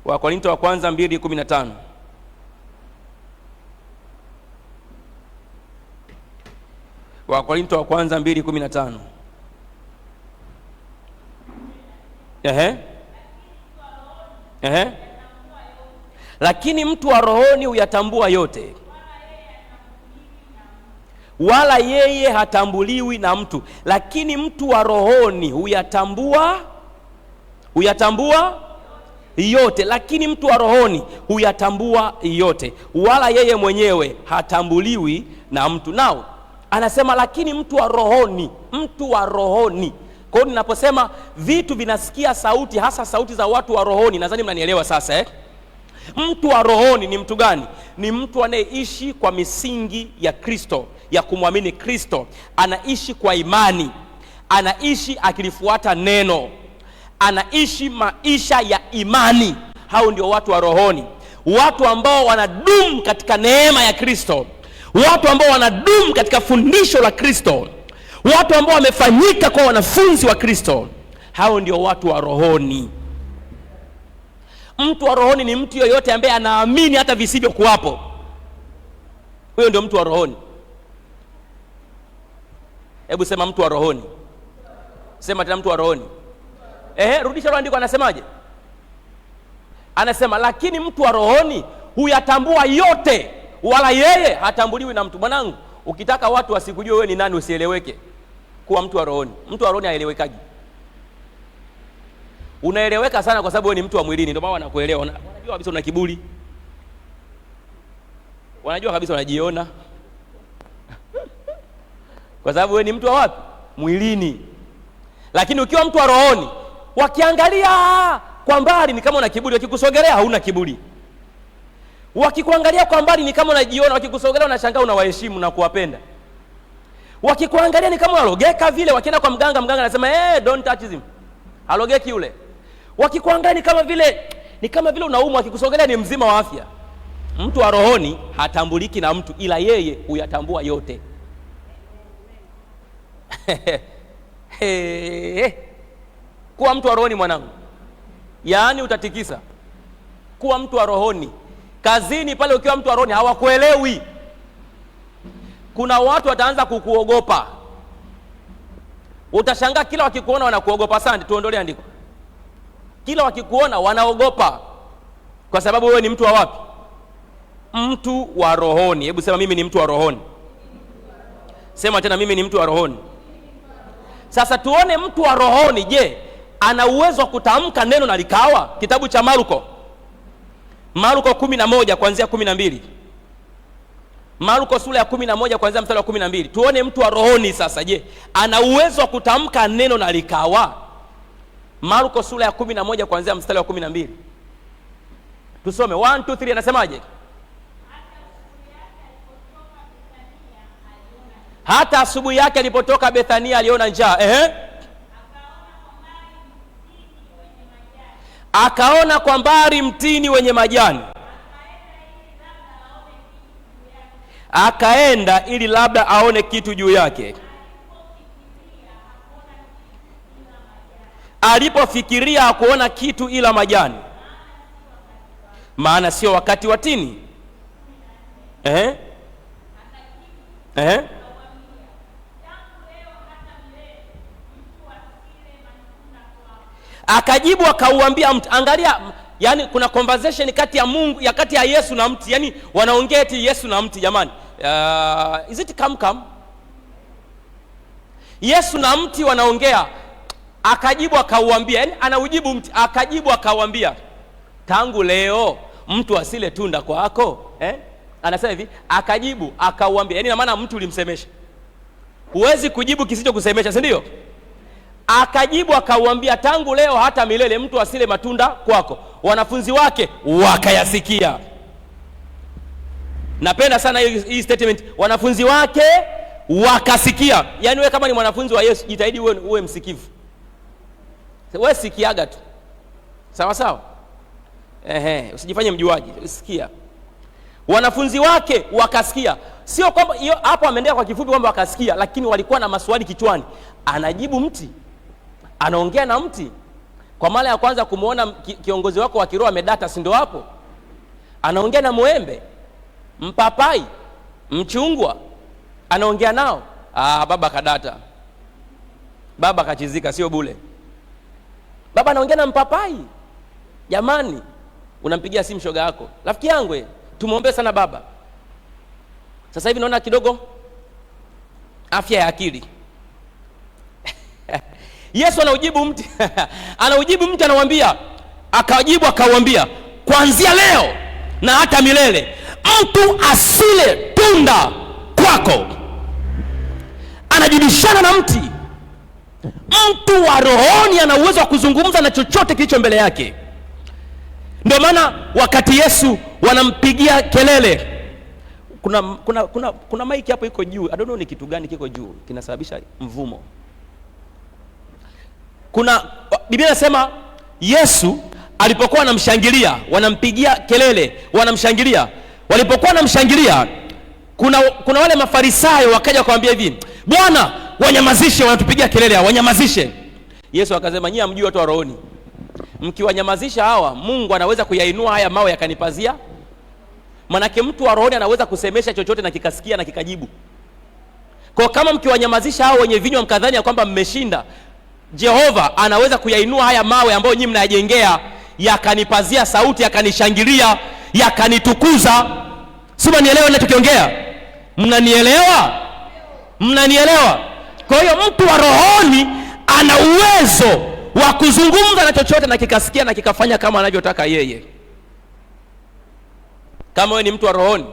Wakorintho wa kwanza 2:15. Wakorintho wa kwanza 2:15. Lakini mtu wa rohoni huyatambua yote, wala yeye hatambuliwi na mtu. Lakini mtu wa rohoni huyatambua yote, lakini mtu wa rohoni huyatambua yote, wala yeye mwenyewe hatambuliwi na mtu. Nao anasema lakini mtu wa rohoni. Kwa hiyo ninaposema vitu vinasikia sauti, hasa sauti za watu wa rohoni, nadhani mnanielewa sasa Mtu wa rohoni ni mtu gani? Ni mtu anayeishi kwa misingi ya Kristo, ya kumwamini Kristo. Anaishi kwa imani, anaishi akilifuata neno, anaishi maisha ya imani. Hao ndio watu wa rohoni, watu ambao wanadumu katika neema ya Kristo, watu ambao wanadumu katika fundisho la Kristo, watu ambao wamefanyika kwa wanafunzi wa Kristo. Hao ndio watu wa rohoni. Mtu wa rohoni ni mtu yoyote ambaye anaamini hata visivyo kuwapo. Huyo ndio mtu wa rohoni. Hebu sema mtu wa rohoni. Sema tena mtu wa rohoni. Rudisha ile andiko, anasemaje? Anasema lakini mtu wa rohoni huyatambua yote, wala yeye hatambuliwi na mtu. Mwanangu, ukitaka watu wasikujue wewe ni nani, usieleweke, kuwa mtu wa rohoni. Mtu wa rohoni haelewekaji. Unaeleweka sana kwa sababu wewe ni mtu wa mwilini, ndio maana wanakuelewa. Wanajua kabisa una kiburi, wanajua kabisa unajiona kwa sababu wewe ni mtu wa wapi? Mwilini. Lakini ukiwa mtu wa rohoni, wakiangalia kwa mbali ni kama una kiburi, wakikusogelea hauna kiburi. Wakikuangalia kwa mbali ni kama unajiona, wakikusogelea unashangaa, unawaheshimu na kuwapenda. Wakikuangalia ni kama unalogeka vile, wakienda kwa mganga, mganga anasema don't touch him, halogeki yule. Wakikuangalia ni kama vile unaumwa, wakikusogelea ni mzima wa afya. Mtu wa rohoni hatambuliki na mtu, ila yeye huyatambua yote. Kuwa mtu wa rohoni mwanangu, yaani utatikisa. Kuwa mtu wa rohoni. Kazini pale ukiwa mtu wa rohoni hawakuelewi. Kuna watu wataanza kukuogopa. Utashangaa kila wakikuona wanakuogopa. Asante, tuondolee andiko. Kila wakikuona wanaogopa. Kwa sababu wewe ni mtu wa wapi? Mtu wa rohoni. Hebu sema mimi ni mtu wa rohoni. Sema tena mimi ni mtu wa rohoni. Sasa tuone mtu wa rohoni, je, ana uwezo wa kutamka neno na likawa? Kitabu cha Marko 11 kuanzia 12. Marko sura ya 11 kuanzia mstari wa 12. Tuone mtu wa rohoni sasa, je, ana uwezo wa kutamka neno na likawa? Marko sura ya 11 kuanzia mstari wa 12. Tusome 1 2 3, anasemaje? Hata asubuhi yake alipotoka Bethania aliona njaa. Akaona kwa mbali mtini wenye majani. Akaenda ili labda aone kitu juu yake. Alipofikiria hakuona kitu ila majani, maana sio wakati wa tini. Akajibu akauambia mti. Angalia, yani kuna conversation kati ya Mungu, kati ya Yesu na mti. Yani wanaongea eti Yesu na mti, jamani. Is it come? Yesu na mti wanaongea. Akajibu akauambia, yani anaujibu mti. Akajibu akauambia, tangu leo mtu asile tunda kwako. Anasema hivi, akajibu akauambia. Yani na maana mtu ulimsemesha. Huwezi kujibu kisicho kusemesha, si ndio? Akajibu akauambia, tangu leo hata milele mtu asile matunda kwako. Wanafunzi wake wakayasikia. Napenda sana hii statement, wanafunzi wake wakasikia. Yani wewe kama ni mwanafunzi wa Yesu, jitahidi uwe msikivu. Wewe sikiaga tu. Sawa sawa? Usijifanye mjuaji, sikia. Wanafunzi wake wakasikia. Sio kwamba hapo ameendea kwa kifupi kwamba wakasikia, lakini walikuwa na maswali kichwani. Anajibu mti, anaongea na mti. Kwa mara ya kwanza kumuona kiongozi wako wa kiroho amedata, si ndio hapo? Anaongea na mwembe, mpapai, mchungwa, anaongea nao. Baba kadata, baba kachizika, sio bule. Baba anaongea na mpapai. Jamani, unampigia simu shoga yako, rafiki yangu, tumuombe sana baba, sasa hivi naona kidogo afya ya akili. Yesu anaujibu mti anaujibu mti, anamwambia, akawambia, kuanzia leo na hata milele mtu asile tunda kwako. Anajibishana na mti. Mtu wa rohoni ana uwezo wa kuzungumza na chochote kilicho mbele yake. Ndio maana wakati Yesu wanampigia kelele, kuna maiki hapo iko juu, I don't know ni kitu gani kiko juu kinasababisha mvumo. Biblia inasema Yesu alipokuwa anamshangilia, wanampigia kelele, wanamshangilia. Walipokuwa wanamshangilia, kuna wale Mafarisayo wakaja kumwambia hivi, Bwana, wanyamazishe, wanatupigia kelele, wanyamazishe. Yesu akasema, nyinyi hamjui watu wa rohoni. Mkiwanyamazisha hawa, Mungu anaweza kuyainua haya mawe yakanipazia. Manake mtu wa rohoni anaweza kusemesha chochote na kikasikia na kikajibu. Kwa kama mkiwanyamazisha hao wenye vinywa mkadhani ya kwamba mmeshinda, Jehova anaweza kuyainua haya mawe ambayo nyinyi mnayajengea yakanipazia sauti, yakanishangilia, yakanitukuza. Sema nielewe ninachokiongea? Mnanielewa? Mnanielewa? Kwa hiyo mtu wa rohoni ana uwezo wa kuzungumza na chochote na kikasikia na kikafanya kama anavyotaka yeye. Kama wewe ni mtu wa rohoni,